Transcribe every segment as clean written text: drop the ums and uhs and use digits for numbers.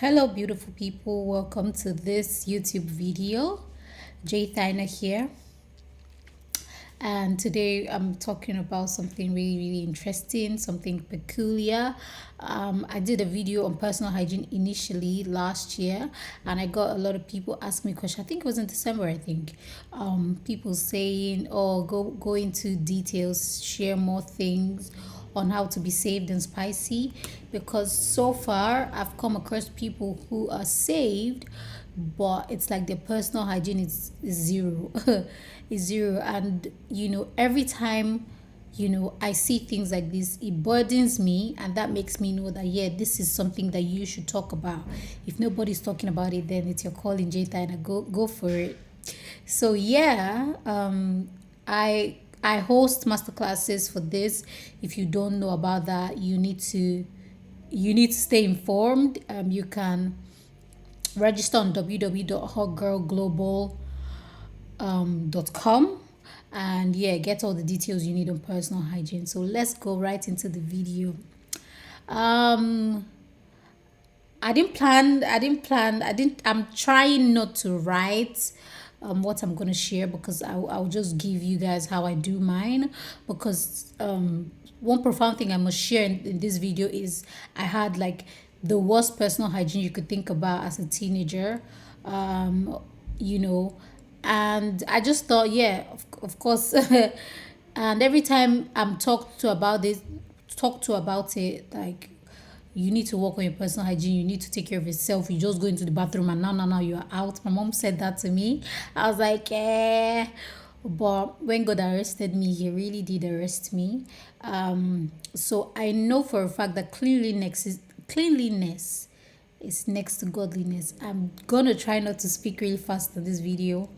Hello, beautiful people. Welcome to this YouTube video. Jay Thaina here. And today I'm talking about something really, really interesting, something peculiar. I did a video on personal hygiene initially last year, and I got a lot of people ask me questions. I think it was in December, I think. People saying, oh, go into details, share more things on how to be saved and spicy, because so far I've come across people who are saved, but it's like their personal hygiene is zero. Is zero. And every time I see things like this, it burdens me, and that makes me know that yeah, this is something that you should talk about. If nobody's talking about it, then it's your calling, Jada, and go for it. So yeah, I host masterclasses for this. If you don't know about that, you need to stay informed. You can register on www.hotgirlglobal.com, and yeah, get all the details you need on personal hygiene. So let's go right into the video. um I'm trying not to write what I'm going to share, because I'll just give you guys how I do mine. Because one profound thing I must share in this video is I had like the worst personal hygiene you could think about as a teenager. um you know and I just thought, yeah, of course. And every time I'm talked to about it, like, you need to work on your personal hygiene, you need to take care of yourself, you just go into the bathroom and now you're out. My mom said that to me. I was like, but when God arrested me, he really did arrest me. So I know for a fact that cleanliness is next to godliness. I'm gonna try not to speak really fast in this video,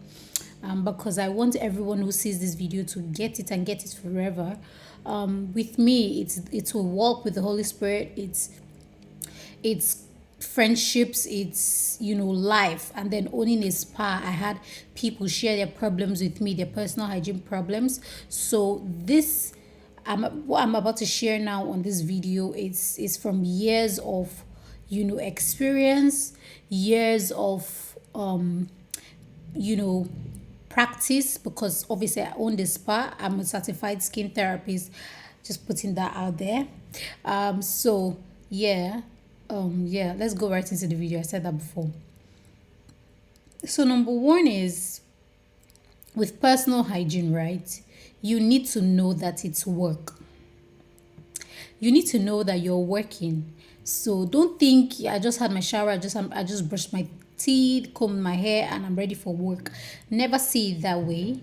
because I want everyone who sees this video to get it and get it forever. With me, it's a walk with the Holy Spirit. It's friendships, it's life. And then owning a spa, I had people share their problems with me, their personal hygiene problems. So this, what I'm about to share now on this video, is from years of experience, years of you know practice, because obviously I own the spa. I'm a certified skin therapist, just putting that out there. So yeah, let's go right into the video. I said that before. So number one is, with personal hygiene, right? You need to know that it's work. You need to know that you're working. So don't think, I just had my shower, I just brushed my teeth, combed my hair, and I'm ready for work. Never see it that way.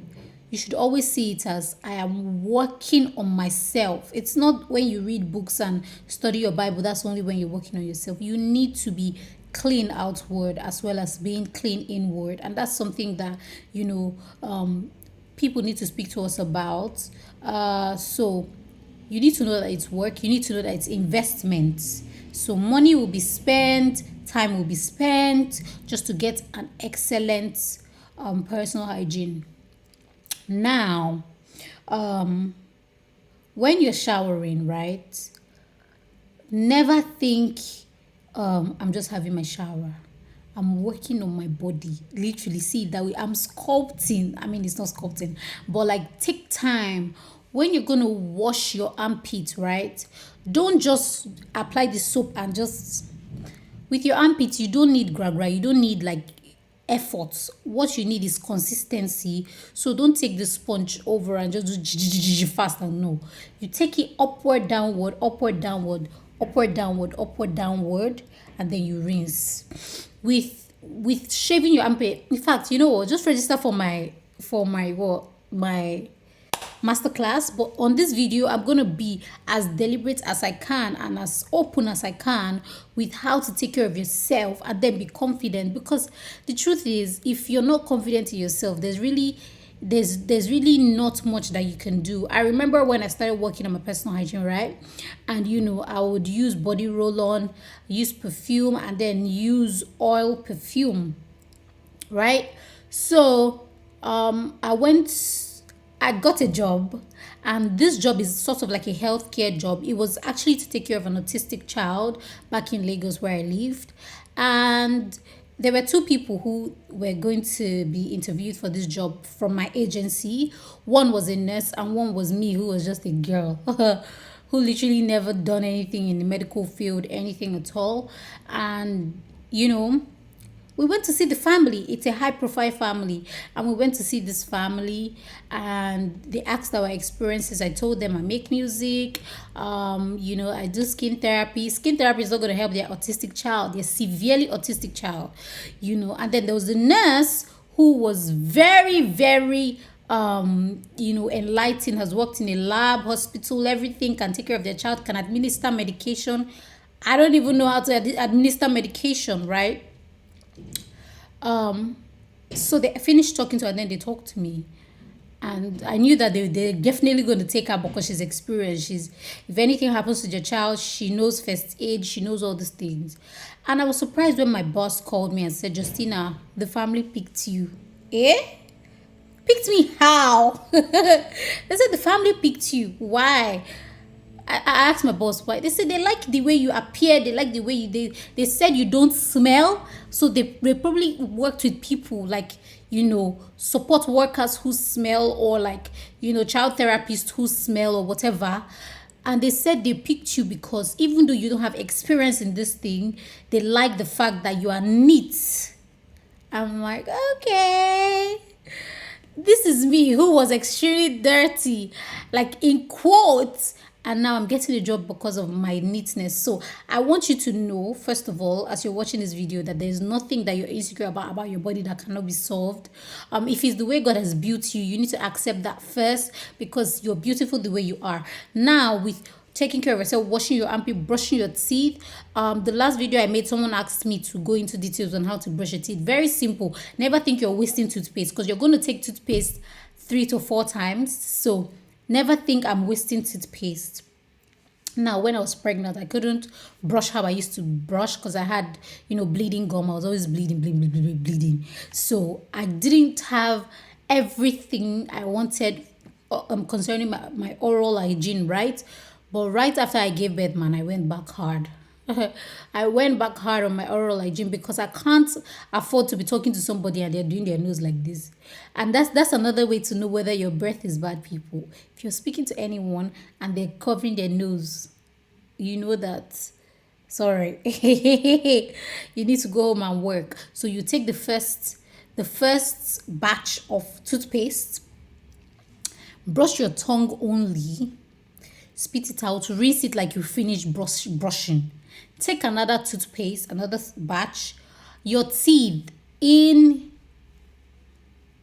You should always see it as, I am working on myself. It's not when you read books and study your Bible, that's only when you're working on yourself. You need to be clean outward as well as being clean inward. And that's something that, people need to speak to us about. So you need to know that it's work. You need to know that it's investment. So money will be spent, time will be spent, just to get an excellent personal hygiene. Now, when you're showering, right? Never think, I'm just having my shower. I'm working on my body. Literally, see it that way. I'm sculpting. I mean, it's not sculpting, but like, take time. When you're gonna wash your armpit, right? Don't just apply the soap and just, with your armpits, you don't need gra. You don't need like efforts. What you need is consistency. So don't take the sponge over and just do fast. And no, you take it upward, downward, upward, downward, upward, downward, upward, downward, and then you rinse. With shaving your armpit. In fact, you know what? Just register for my masterclass. But on this video, I'm going to be as deliberate as I can and as open as I can with how to take care of yourself and then be confident. Because the truth is, if you're not confident in yourself, there's really not much that you can do. I remember when I started working on my personal hygiene, right? And I would use body roll on, use perfume, and then use oil perfume, right? So I got a job, and this job is sort of like a healthcare job. It was actually to take care of an autistic child back in Lagos where I lived. And there were two people who were going to be interviewed for this job from my agency. One was a nurse, and one was me, who was just a girl who literally never done anything in the medical field, anything at all. And you know, we went to see the family. It's a high profile family. And we went to see this family, and they asked our experiences. I told them I make music, I do skin therapy. Skin therapy is not going to help their autistic child, their severely autistic child, And then there was the nurse who was very, very enlightened, has worked in a lab, hospital, everything, can take care of their child, can administer medication. I don't even know how to administer medication, right? So they finished talking to her, and then they talked to me. And I knew that they're definitely going to take her because she's experienced. If anything happens to your child, she knows first aid, she knows all these things. And I was surprised when my boss called me and said, Justina, the family picked you. Eh? Picked me how? They said the family picked you. Why? I asked my boss why. They said they like the way you appear. They like the way they said you don't smell. So they probably worked with people like, support workers who smell, or like, child therapists who smell, or whatever. And they said they picked you because even though you don't have experience in this thing, they like the fact that you are neat. I'm like, okay. This is me who was extremely dirty, like in quotes, and now I'm getting a job because of my neatness. So I want you to know, first of all, as you're watching this video, that there's nothing that you're insecure about your body that cannot be solved. If it's the way God has built you, you need to accept that first, because you're beautiful the way you are. Now, with taking care of yourself, washing your armpit, brushing your teeth. The last video I made, someone asked me to go into details on how to brush your teeth. Very simple. Never think you're wasting toothpaste, because you're going to take toothpaste 3 to 4 times. So never think I'm wasting toothpaste. Now, when I was pregnant, I couldn't brush how I used to brush because I had, bleeding gum. I was always bleeding. So I didn't have everything I wanted concerning my oral hygiene, right? But right after I gave birth, man, I went back hard. I went back hard on my oral hygiene because I can't afford to be talking to somebody and they're doing their nose like this. And that's another way to know whether your breath is bad, people. If you're speaking to anyone and they're covering their nose, you know that, sorry, you need to go home and work. So you take the first batch of toothpaste, brush your tongue only, spit it out, rinse it like you finished brushing. Take another toothpaste, another batch, your teeth in,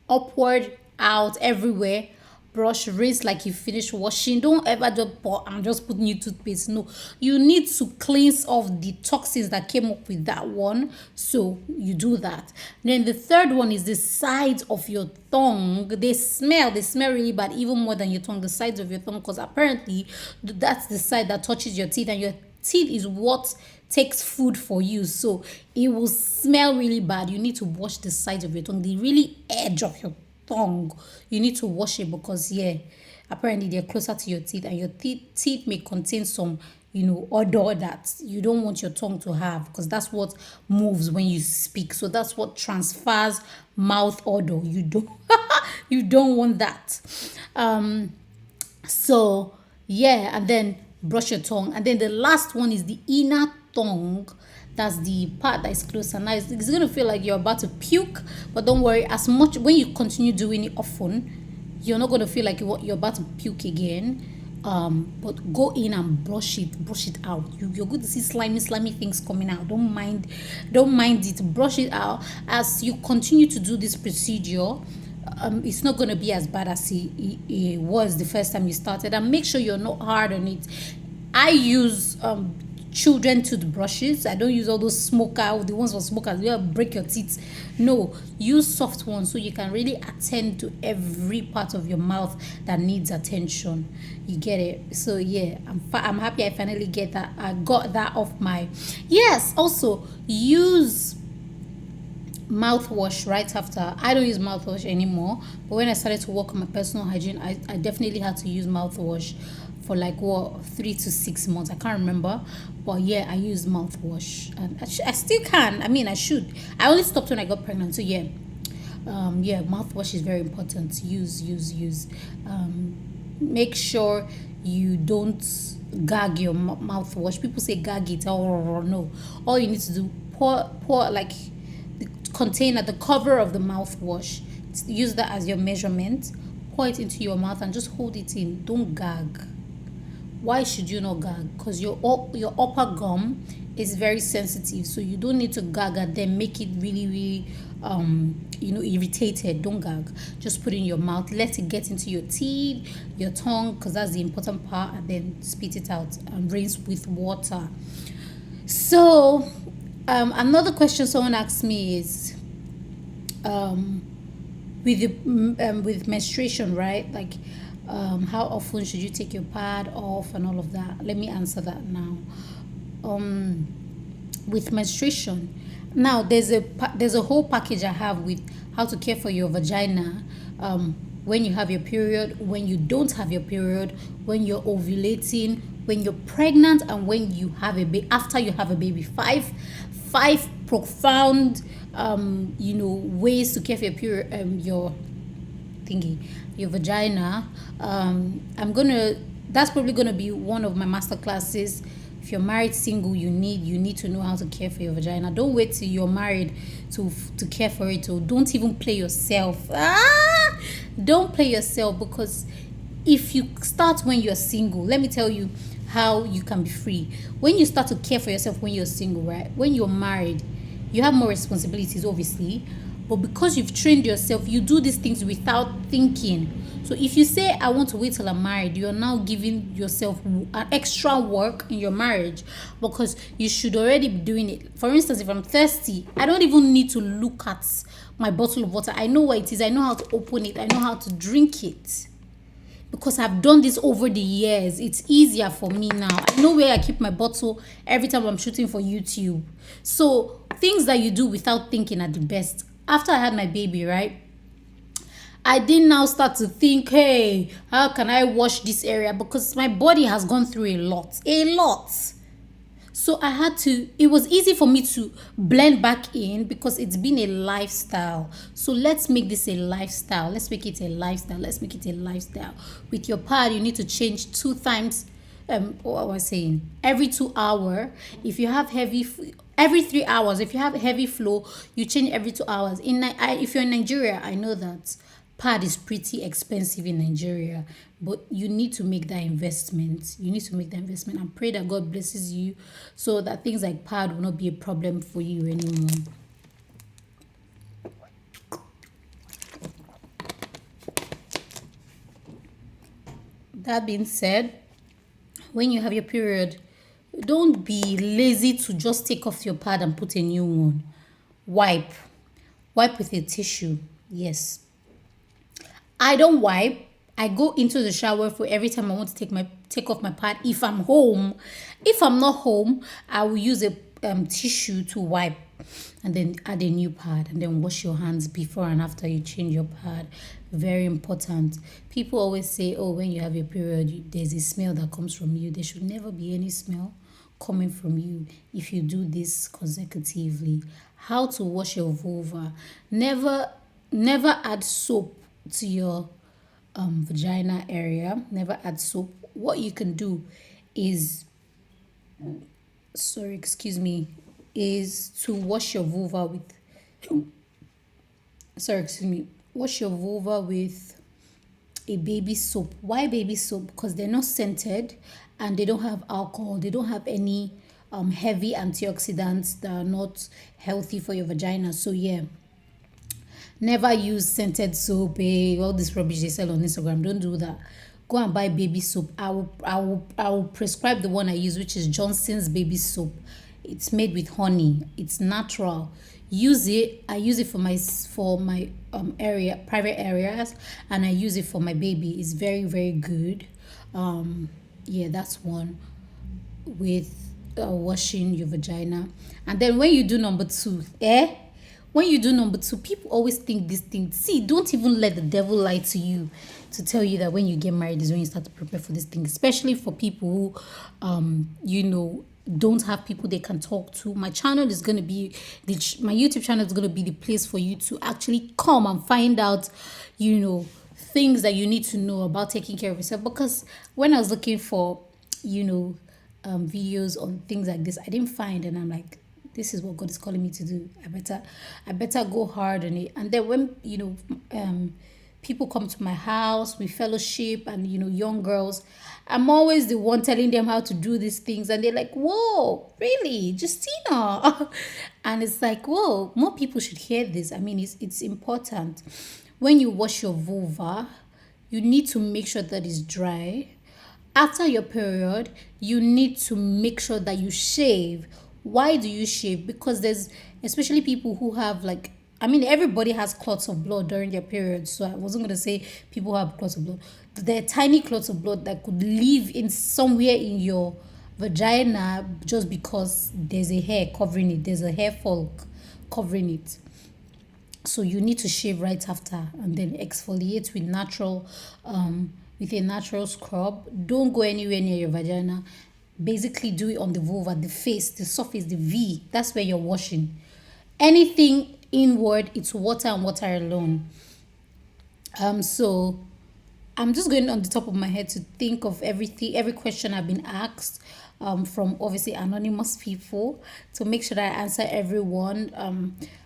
upward, out, everywhere. Brush, rinse like you finish washing. Don't ever just pour and just put new toothpaste. No, you need to cleanse off the toxins that came up with that one. So you do that. Then the third one is the sides of your tongue. They smell really bad, even more than your tongue. The sides of your tongue, because apparently that's the side that touches your teeth, and your teeth is what takes food for you, so it will smell really bad. You need to wash the sides of your tongue, the really edge of your tongue. You need to wash it because apparently they're closer to your teeth, and your teeth may contain some odor that you don't want your tongue to have, because that's what moves when you speak. So that's what transfers mouth odor. You don't want that. So and then brush your tongue. And then the last one is the inner tongue. That's the part that is closer. Now it's going to feel like you're about to puke, but don't worry. As much when you continue doing it often, you're not going to feel like you're about to puke again. But go in and brush it out. You're going to see slimy things coming out. Don't mind it. Brush it out as you continue to do this procedure. It's not going to be as bad as it was the first time you started. And make sure you're not hard on it. I use children toothbrushes. I don't use all those the ones for smokers. You'll break your teeth. No, use soft ones so you can really attend to every part of your mouth that needs attention. You get it? So I'm happy I finally get that. I got that off my. Yes. Also, use mouthwash right after. I don't use mouthwash anymore, but when I started to work on my personal hygiene, I definitely had to use mouthwash for like what 3 to 6 months. I can't remember, but yeah, I use mouthwash, and I still can. I mean, I should. I only stopped when I got pregnant, so yeah. Yeah, mouthwash is very important. Use. Make sure you don't gag your mouthwash. People say gag it. Oh no! All you need to do, pour like the container, the cover of the mouthwash. Use that as your measurement. Pour it into your mouth and just hold it in. Don't gag. Why should you not gag? Because your upper gum is very sensitive, so you don't need to gag and then make it really irritated. Don't gag. Just put it in your mouth, let it get into your teeth, your tongue, because that's the important part, and then spit it out and rinse with water. So another question someone asked me is with menstruation, right? Like, how often should you take your pad off and all of that? Let me answer that now. With menstruation, now there's a whole package I have with how to care for your vagina. When you have your period, when you don't have your period, when you're ovulating, when you're pregnant, and when you have a baby, after you have a baby. Five profound ways to care for your period, your thingy, your vagina. That's probably gonna be one of my master classes. If you're married, single, you need to know how to care for your vagina. Don't wait till you're married to care for it. Or don't even play yourself. Don't play yourself, because if you start when you're single, let me tell you how you can be free. When you start to care for yourself when you're single, right? When you're married, you have more responsibilities, obviously, but because you've trained yourself, you do these things without thinking. So if you say, I want to wait till I'm married, you're now giving yourself an extra work in your marriage, because you should already be doing it. For instance, if I'm thirsty, I don't even need to look at my bottle of water. I know what it is. I know how to open it. I know how to drink it, because I've done this over the years. It's easier for me now. I know where I keep my bottle every time I'm shooting for YouTube. So things that you do without thinking are the best. After I had my baby, right, I didn't now start to think, hey, how can I wash this area? Because my body has gone through a lot. So it was easy for me to blend back in, because it's been a lifestyle. So let's make this a lifestyle. Let's make it a lifestyle. With your pad, you need to change 2 times. What was I saying? Every 2 hours. If you have every 3 hours. If you have heavy flow, you change every 2 hours. If you're in Nigeria, I know that pad is pretty expensive in Nigeria, but you need to make that investment. And pray that God blesses you, so that things like pad will not be a problem for you anymore. That being said, when you have your period, don't be lazy to just take off your pad and put a new one. Wipe with a tissue. Yes, I don't wipe. I go into the shower for every time I want to take off my pad. If I'm home, if I'm not home, I will use a tissue to wipe, and then add a new pad, and then wash your hands before and after you change your pad. Very important. People always say, oh, when you have your period, there's a smell that comes from you. There should never be any smell coming from you if you do this consecutively. How to wash your vulva? Never add soap to your vagina area. Never add soap. What you can do is is to wash your vulva with a baby soap. Why baby soap? Because they're not scented, and they don't have alcohol. They don't have any heavy antioxidants that are not healthy for your vagina. So yeah, never use scented soap. All this rubbish they sell on Instagram. Don't do that. Go and buy baby soap. I will prescribe the one I use, which is Johnson's baby soap. It's made with honey. It's natural. Use it. I use it for my private areas, and I use it for my baby. It's very, very good. Yeah, that's one with washing your vagina. And then when you do number two, people always think this thing. See, don't even let the devil lie to you to tell you that when you get married is when you start to prepare for this thing, especially for people who, don't have people they can talk to. My channel is going to be, my YouTube channel is going to be the place for you to actually come and find out, things that you need to know about taking care of yourself. Because when I was looking for, videos on things like this, I didn't find, and I'm like, this is what God is calling me to do. I better go hard on it. And then when people come to my house, we fellowship, and young girls, I'm always the one telling them how to do these things, and they're like, "Whoa, really, Justina?" And it's like, "Whoa, more people should hear this." I mean, it's important. When you wash your vulva, you need to make sure that it's dry. After your period, you need to make sure that you shave. Why do you shave? Because there's especially people who have like, I mean, everybody has clots of blood during their period. So I wasn't going to say people have clots of blood. They're tiny clots of blood that could live in somewhere in your vagina just because there's a hair covering it. There's a hair follicle covering it. So you need to shave right after, and then exfoliate with a natural scrub. Don't go anywhere near your vagina. Basically do it on the vulva, the face, the surface, the V. That's where you're washing. Anything inward, it's water and water alone. So I'm just going on the top of my head to think of everything, every question I've been asked, from obviously anonymous people, to make sure that I answer everyone.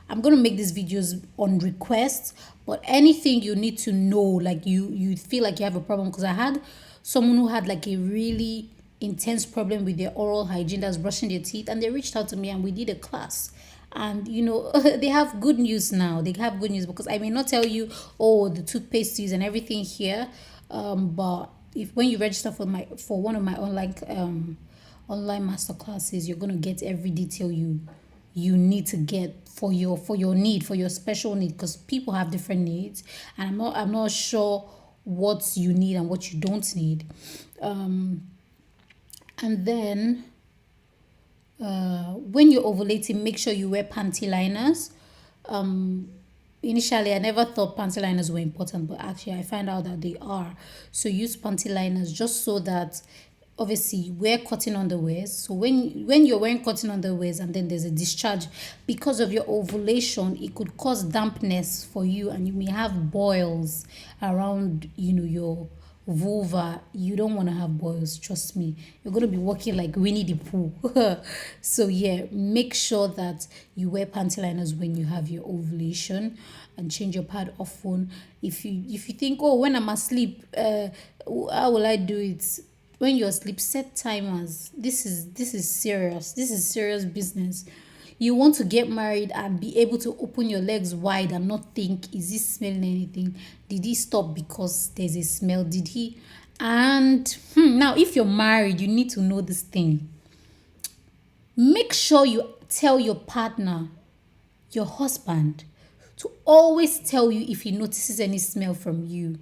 I'm going to make these videos on request, but anything you need to know, like you feel like you have a problem, because I had someone who had like a really intense problem with their oral hygiene, that's brushing their teeth, and they reached out to me and we did a class. And they have good news now. They have good news, because I may not tell you, oh, the toothpaste use and everything here, but if when you register for one of my online master classes, you're going to get every detail you need to get for your need, for your special need, because people have different needs, and I'm not sure what you need and what you don't need. And then when you're ovulating, make sure you wear panty liners. Initially, I never thought panty liners were important, but actually I find out that they are. So use panty liners just so that, obviously, wear cotton underwears. So when you're wearing cotton underwears and then there's a discharge because of your ovulation, it could cause dampness for you, and you may have boils around your vulva. You don't want to have boils, trust me. You're going to be walking like Winnie the Pooh. So yeah, make sure that you wear panty liners when you have your ovulation, and change your pad often. If you think, oh, when I'm asleep, how will I do it? When you're asleep, set timers. This is serious. This is serious business. You want to get married and be able to open your legs wide and not think, is he smelling anything? Did he stop because there's a smell? Did he? And now, if you're married, you need to know this thing. Make sure you tell your partner, your husband, to always tell you if he notices any smell from you.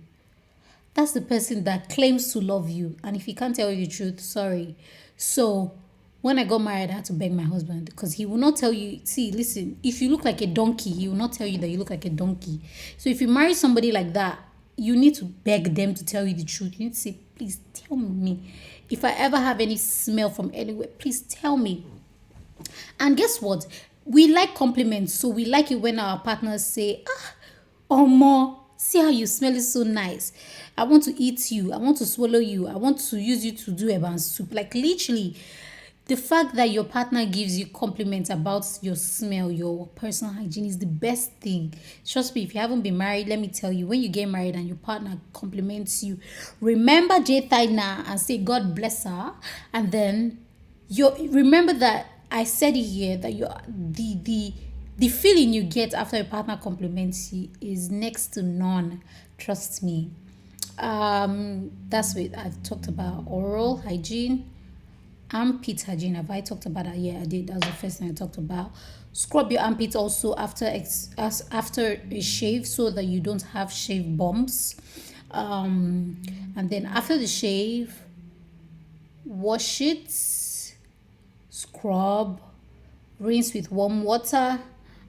That's the person that claims to love you. And if he can't tell you the truth, sorry. So when I got married, I had to beg my husband, because he will not tell you, see, listen, if you look like a donkey, he will not tell you that you look like a donkey. So if you marry somebody like that, you need to beg them to tell you the truth. You need to say, please tell me. If I ever have any smell from anywhere, please tell me. And guess what? We like compliments. So we like it when our partners say, Omo, see how you smell, is so nice. I want to eat you. I want to swallow you. I want to use you to do eban soup. Like, literally, the fact that your partner gives you compliments about your smell, your personal hygiene, is the best thing. Trust me, if you haven't been married, let me tell you, when you get married and your partner compliments you, remember J. Thina and say, God bless her. And then remember that I said it here, that the feeling you get after your partner compliments you is next to none. Trust me. That's what I've talked about. Oral hygiene, armpit hygiene. Have I talked about that? Yeah, I did. That's the first thing I talked about. Scrub your armpits also after a shave, so that you don't have shave bumps. And then after the shave, wash it, scrub, rinse with warm water,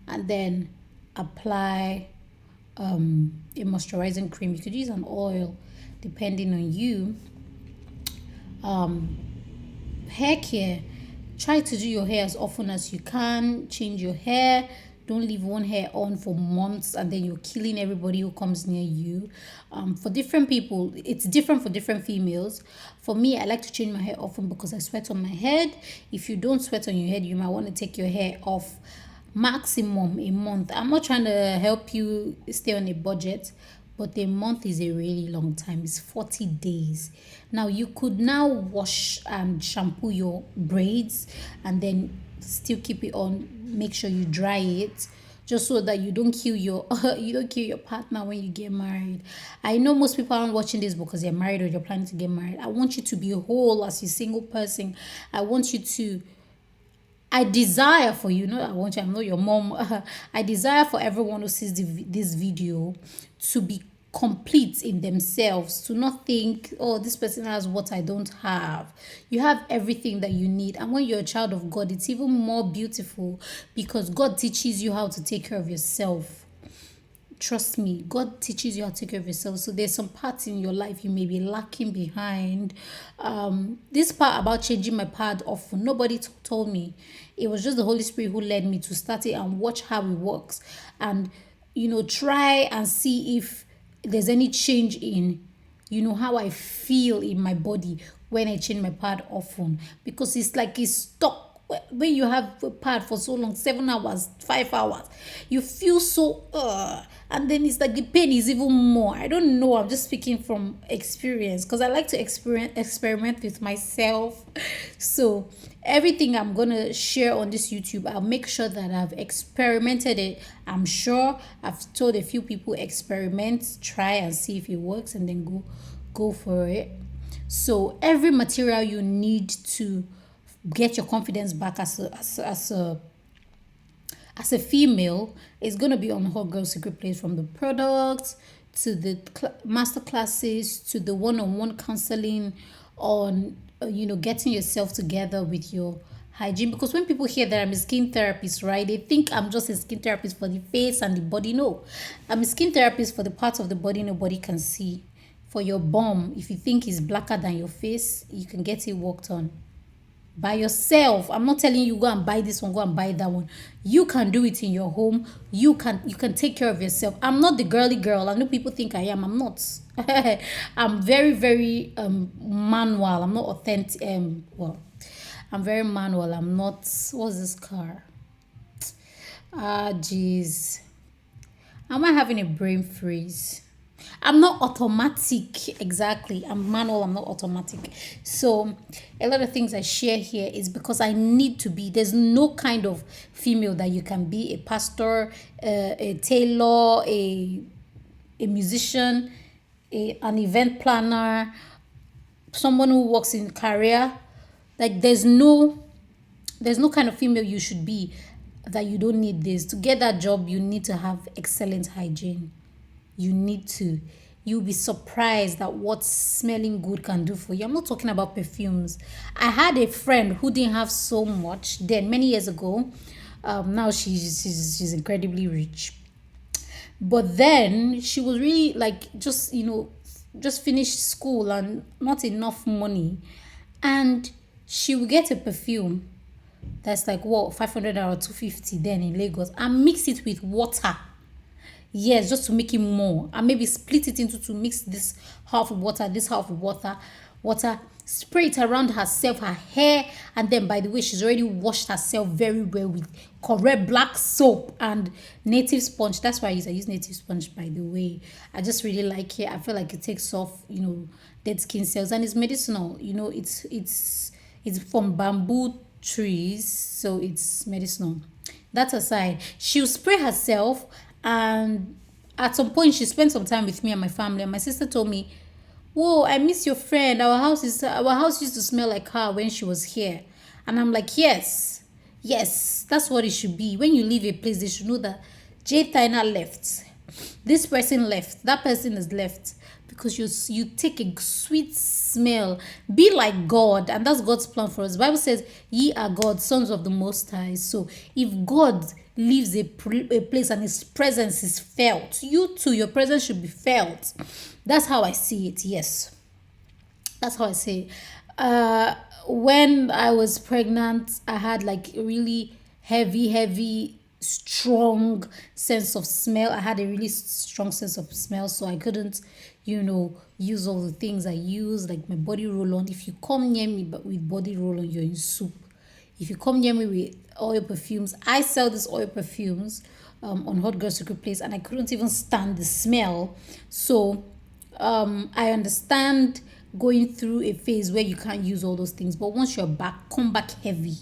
and then apply a moisturizing cream. You could use an oil. depending on you. Hair care, try to do your hair as often as you can. Change your hair. Don't leave one hair on for months and then you're killing everybody who comes near you. For different people, it's different for different females. For me, I like to change my hair often because I sweat on my head. If you don't sweat on your head, you might want to take your hair off maximum a month. I'm not trying to help you stay on a budget, but a month is a really long time. It's 40 days. Now you could now wash and shampoo your braids and then still keep it on. Make sure you dry it just so that you don't kill your you don't kill your partner when you get married. I know most people aren't watching this because you're married or you're planning to get married. I want you to be whole as a single person. I want you to I desire for you, not I want you, I'm not your mom. I desire for everyone who sees this video to be complete in themselves, to not think, oh, this person has what I don't have. You have everything that you need. And when you're a child of God, it's even more beautiful because God teaches you how to take care of yourself. Trust me, God teaches you how to take care of yourself. So there's some parts in your life you may be lacking behind. This part about changing my pad often, nobody told me. It was just the Holy Spirit who led me to start it and watch how it works. And, try and see if there's any change in, how I feel in my body when I change my pad often. Because it's like it's stuck when you have a pad for so long, 7 hours, 5 hours, you feel so and then it's like the pain is even more. I don't know, I'm just speaking from experience because I like to experiment with myself. So everything I'm gonna share on this YouTube, I'll make sure that I've experimented it. I'm sure I've told a few people experiment, try and see if it works, and then go for it. So every material you need to get your confidence back as a female is going to be on Hot Girl Secret Place, from the products to the master classes to the one-on-one counseling on getting yourself together with your hygiene. Because when people hear that I'm a skin therapist, right, they think I'm just a skin therapist for the face and the body. No, I'm a skin therapist for the parts of the body nobody can see. For your bum, if you think it's blacker than your face, you can get it worked on by yourself. I'm not telling you go and buy this one, go and buy that one. You can do it in your home. You can take care of yourself. I'm not the girly girl. I know people think I am. I'm not. I'm very, very manual. I'm not authentic. I'm very manual. I'm not. What's this car? Jeez. Am I having a brain freeze? I'm not automatic. Exactly. I'm manual. I'm not automatic. So a lot of things I share here is because I need to be. There's no kind of female that you can be: a pastor, a tailor, a musician, an event planner, someone who works in career. Like there's no kind of female you should be that you don't need this. To get that job, you need to have excellent hygiene. You need to. You'll be surprised at what smelling good can do for you. I'm not talking about perfumes. I had a friend who didn't have so much then, many years ago. Now she's incredibly rich. But then she was really like just finished school and not enough money, and she would get a perfume that's like what 500 or 250 then in Lagos and mix it with water. Yes, just to make it more. And maybe split it into two. Mix this half of water, this half of water. Spray it around herself, her hair. And then, by the way, she's already washed herself very well with correct black soap and native sponge. That's why I use native sponge, by the way. I just really like it. I feel like it takes off, dead skin cells. And it's medicinal. It's from bamboo trees. So it's medicinal. That aside, she'll spray herself. And at some point, she spent some time with me and my family. And my sister told me, "Whoa, I miss your friend. Our house used to smell like her when she was here." And I'm like, yes, that's what it should be. When you leave a place, they should know that Jay Tyner left. This person left. That person is left. Because you take a sweet smell. Be like God. And that's God's plan for us. The Bible says, ye are God, sons of the Most High. So if God leaves a place and its presence is felt. You too, your presence should be felt. That's how I see it. Yes, that's how I say it. When I was pregnant, I had like a really heavy, strong sense of smell. I had a really strong sense of smell, so I couldn't, use all the things I use, like my body roll on. If you come near me but with body roll on, you're in soup. If you come near me with oil perfumes, I sell these oil perfumes on Hot Girl Secret Place, and I couldn't even stand the smell. So I understand going through a phase where you can't use all those things, but once you're back, come back heavy.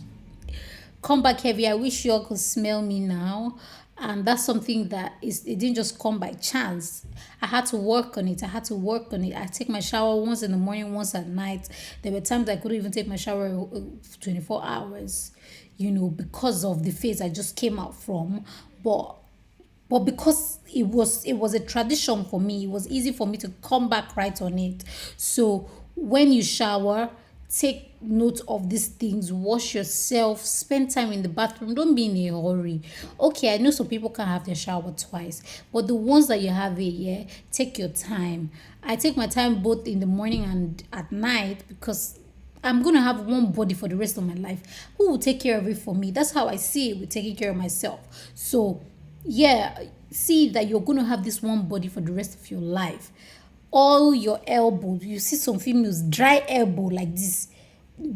Come back heavy. I wish you all could smell me now. And that's something that it didn't just come by chance. I had to work on it. I take my shower once in the morning, once at night. There were times I couldn't even take my shower 24 hours, because of the phase I just came out from. But because it was a tradition for me, it was easy for me to come back right on it. So when you shower, take note of these things, wash yourself, spend time in the bathroom, don't be in a hurry. Okay, I know some people can have their shower twice, but the ones that you have a year, take your time. I take my time both in the morning and at night, because I'm gonna have one body for the rest of my life. Who will take care of it for me? That's how I see it with taking care of myself. So yeah, see that you're going to have this one body for the rest of your life. All your elbows, you see some females dry elbow like this,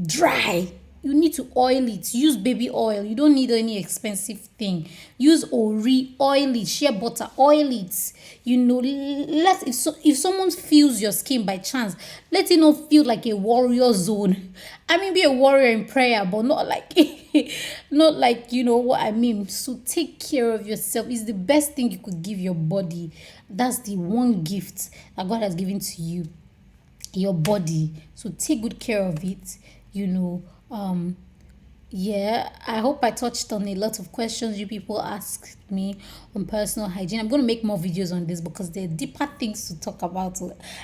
dry. You need to oil it. Use baby oil. You don't need any expensive thing. Use ori, oil it, shea butter, oil it. Let if someone feels your skin by chance, let it not feel like a warrior zone. I mean, be a warrior in prayer, but not like not like what I mean. So take care of yourself. It's the best thing you could give your body. That's the one gift that God has given to you, your body. So take good care of it. Yeah, I hope I touched on a lot of questions you people asked me on personal hygiene. I'm going to make more videos on this because there are deeper things to talk about.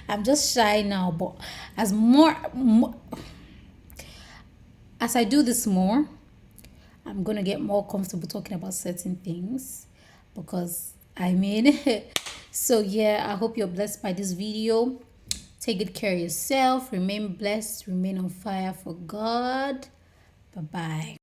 I'm just shy now, but as I do this more, I'm going to get more comfortable talking about certain things, because so yeah, I hope you're blessed by this video. Take good care of yourself. Remain blessed. Remain on fire for God. Bye-bye.